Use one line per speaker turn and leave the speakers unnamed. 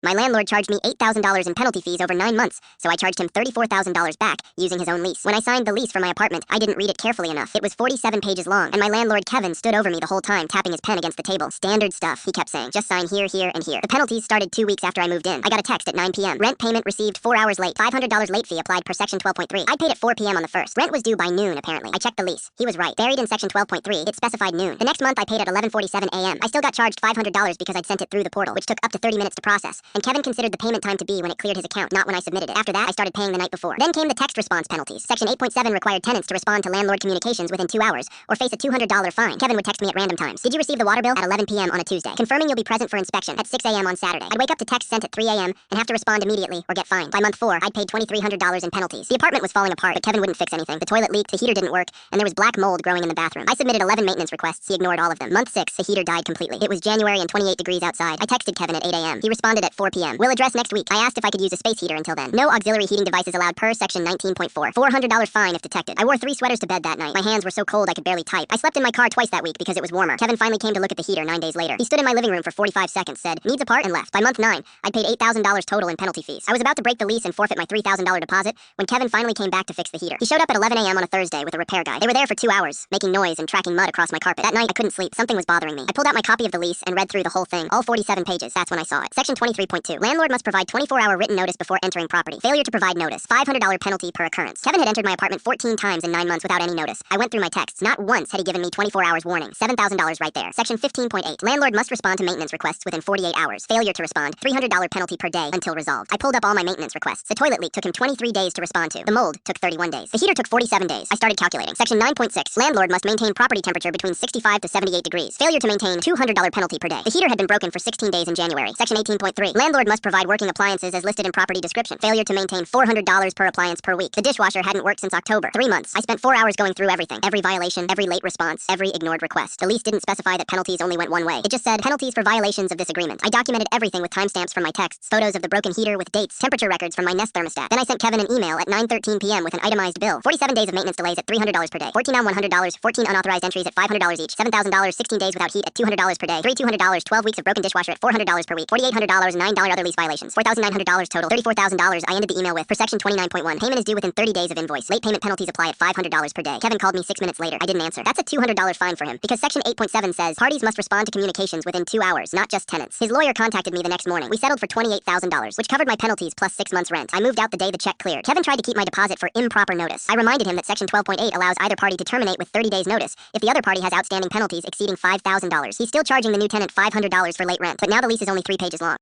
My landlord charged me $8,000 in penalty fees over 9 months, so I charged him $34,000 back, using his own lease. When I signed the lease for my apartment, I didn't read it carefully enough. It was 47 pages long, and my landlord Kevin stood over me the whole time, tapping his pen against the table. Standard stuff, he kept saying. Just sign here, here, and here. The penalties started 2 weeks after I moved in. I got a text at 9 p.m. Rent payment received 4 hours late. $500 late fee applied per section 12.3. I paid at 4 p.m. on the 1st. Rent was due by noon, apparently. I checked the lease. He was right. Buried in section 12.3, it specified noon. The next month I paid at 11:47 a.m. I still got charged $500 because I'd sent it through the portal, which took up to 30 minutes to process. And Kevin considered the payment time to be when it cleared his account, not when I submitted it. After that, I started paying the night before. Then came the text response penalties. Section 8.7 required tenants to respond to landlord communications within 2 hours, or face a $200 fine. Kevin would text me at random times. Did you receive the water bill? At 11 p.m. on a Tuesday. Confirming you'll be present for inspection at 6 a.m. on Saturday. I'd wake up to text sent at 3 a.m. and have to respond immediately or get fined. By month 4, I'd paid $2,300 in penalties. The apartment was falling apart, but Kevin wouldn't fix anything. The toilet leaked, the heater didn't work, and there was black mold growing in the bathroom. I submitted 11 maintenance requests. He ignored all of them. Month 6, the heater died completely. It was January and 28 degrees outside. I texted Kevin at 8 a.m. He responded at 4 p.m. We'll address next week. I asked if I could use a space heater until then. No auxiliary heating devices allowed per section 19.4. $400 fine if detected. I wore 3 sweaters to bed that night. My hands were so cold I could barely type. I slept in my car twice that week because it was warmer. Kevin finally came to look at the heater 9 days later. He stood in my living room for 45 seconds, said, "Needs a part," and left. By month 9, I'd paid $8,000 total in penalty fees. I was about to break the lease and forfeit my $3,000 deposit when Kevin finally came back to fix the heater. He showed up at 11 a.m. on a Thursday with a repair guy. They were there for 2 hours, making noise and tracking mud across my carpet. That night, I couldn't sleep. Something was bothering me. I pulled out my copy of the lease and read through the whole thing, all 47 pages. That's when I saw it. Section 23.2. Landlord must provide 24-hour written notice before entering property. Failure to provide notice. $500 penalty per occurrence. Kevin had entered my apartment 14 times in 9 months without any notice. I went through my texts. Not once had he given me 24 hours warning. $7,000 right there. Section 15.8. Landlord must respond to maintenance requests within 48 hours. Failure to respond. $300 penalty per day until resolved. I pulled up all my maintenance requests. The toilet leak took him 23 days to respond to. The mold took 31 days. The heater took 47 days. I started calculating. Section 9.6. Landlord must maintain property temperature between 65 to 78 degrees. Failure to maintain $200 penalty per day. The heater had been broken for 16 days in January. Section 18.3. Landlord must provide working appliances as listed in property description. Failure to maintain $400 per appliance per week. The dishwasher hadn't worked since October. 3 months. I spent 4 hours going through everything. Every violation, every late response, every ignored request. The lease didn't specify that penalties only went one way. It just said penalties for violations of this agreement. I documented everything with timestamps from my texts, photos of the broken heater with dates, temperature records from my Nest thermostat. Then I sent Kevin an email at 9:13 p.m. with an itemized bill. 47 days of maintenance delays at $300 per day. 14 on $100, 14 unauthorized entries at $500 each. $7,000, 16 days without heat at $200 per day. $200, 12 weeks of broken dishwasher at $400 per week. $4,800, $9 other lease violations. $4,900 total. $34,000 I ended the email with. For section 29.1, payment is due within 30 days of invoice. Late payment penalties apply at $500 per day. Kevin called me 6 minutes later. I didn't answer. That's a $200 fine for him because section 8.7 says parties must respond to communications within 2 hours, not just tenants. His lawyer contacted me the next morning. We settled for $28,000, which covered my penalties plus 6 months rent. I moved out the day the check cleared. Kevin tried to keep my deposit for improper notice. I reminded him that section 12.8 allows either party to terminate with 30 days notice if the other party has outstanding penalties exceeding $5,000. He's still charging the new tenant $500 for late rent, but now the lease is only 3 pages long.